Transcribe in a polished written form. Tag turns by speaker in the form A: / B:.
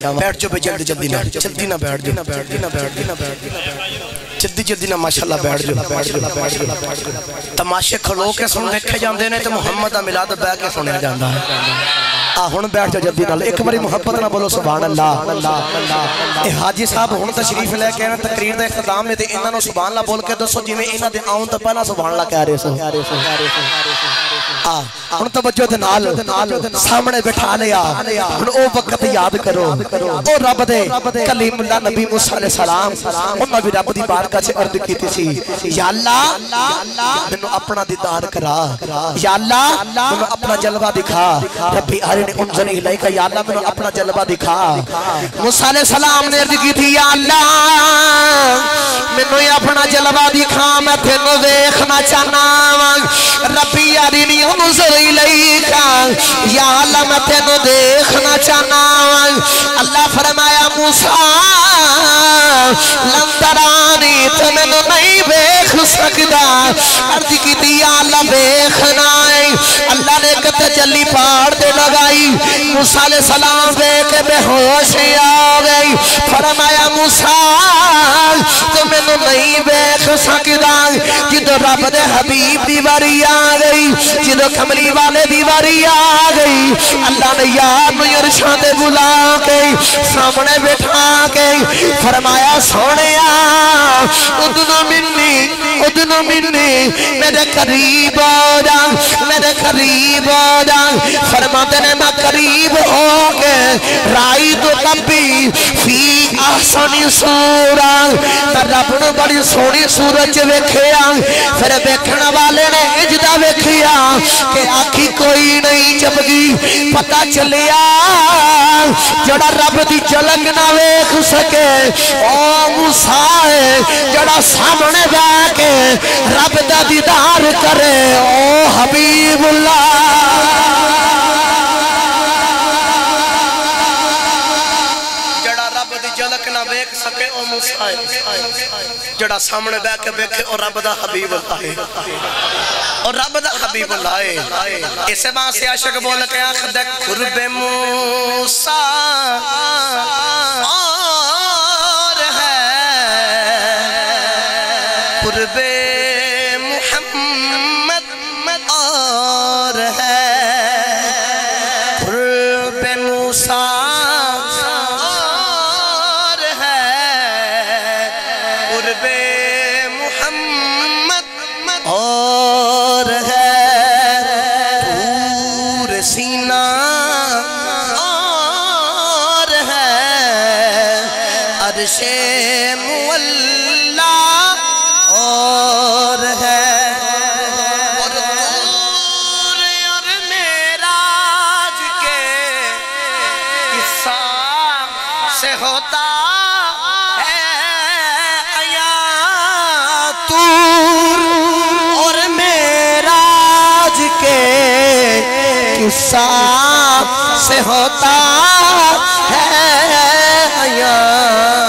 A: بیٹھ جو بے جلدی جلدی نہ بیٹھ جو جلدی جلدی نہ ماشاءاللہ بیٹھ جو تماشے کھلو کے سن دیکھے جاندے نے تو محمد دا میلاد بہ کے سنیا جاندا ہے ہن بیٹھ جو جلدی نال ایک باری محبت نہ بولو سبحان اللہ اے حاجی صاحب ہن تشریف لے کے تقریر دا اختتام میں تے انہاں نو سبحان اللہ بول کے دسو جویں انہاں دے آون تو پہلا سبحان اللہ کہہ رہے سو ہن توجہ دے نال سامنے بٹھا لیا ہن او وقت یاد کرو او رب دے کلیم اللہ نبی موسیٰ علیہ السلام انہاں بھی رب دی بارگاہ سے عرض کیتی سی یا اللہ مینوں اپنا دیدار کرا یا اللہ مینوں اپنا جلوہ دکھا ربی ارنی انظر الیک یا اللہ مینوں اپنا جلوہ دکھا موسیٰ علیہ السلام نے عرض کی تھی یا اللہ مینوں اپنا جلوہ دکھا میں تینوں دیکھنا چاہنا ربی ارنی انظر الیک یا اللہ میں تینوں دیکھنا چاہنا اللہ فرمایا موسیٰ لن ترانی تو میں نہیں بیخ سکتا عرض کی دیا اللہ بیخنا ہے اللہ نے ایک تجلی پاڑ دے لگائی موسیٰ علیہ السلام بیخ بے ہوش آ گئی فرمایا موسیٰ تو میں نہیں بیخ سکتا جدو رب دے حبیب دیواری آ گئی جدو کملی والے دیواری آ گئی اللہ نے یاد میں ارشاد بلا کے سامنے بٹھا کے فرمایا سونیا ادنو منی میرے قریب ہو جا میرے قریب ہو جا فرماتے نے میں قریب ہو کے رائی تو کبھی فی احسنی سورہ تر رب نے بڑی سونی سورج ویکھیا پھر ویکھن والے نے اجدا ویکھیا کہ آنکھی کوئی نہیں چبگی پتہ چلیا جڑا رب دی جلک نہ ویکھ سکے او موسیٰ ہے جڑا سامنے بیٹھ کے رب دا دیدار کرے او حبیب اللہ جڑا رب دی جلک نہ ویکھ سکے او موسیٰ ہے جڑا سامنے بیٹھ کے ویکھے او رب دا حبیب اللہ ہے اور رب دا حبیب اللہ ہے اسے بات سے عاشق بول کے آخد قرب موسیٰ اور ہے قرب محمد اور ہے قرب موسیٰ اور ہے قرب محمد اور سینہ اور ہے عرش مولا اور ہے اور طور اور معراج کے قصہ سے ہوتا ہے عیاں طور اور معراج کے قصہ سے ہوتا ہے عیاں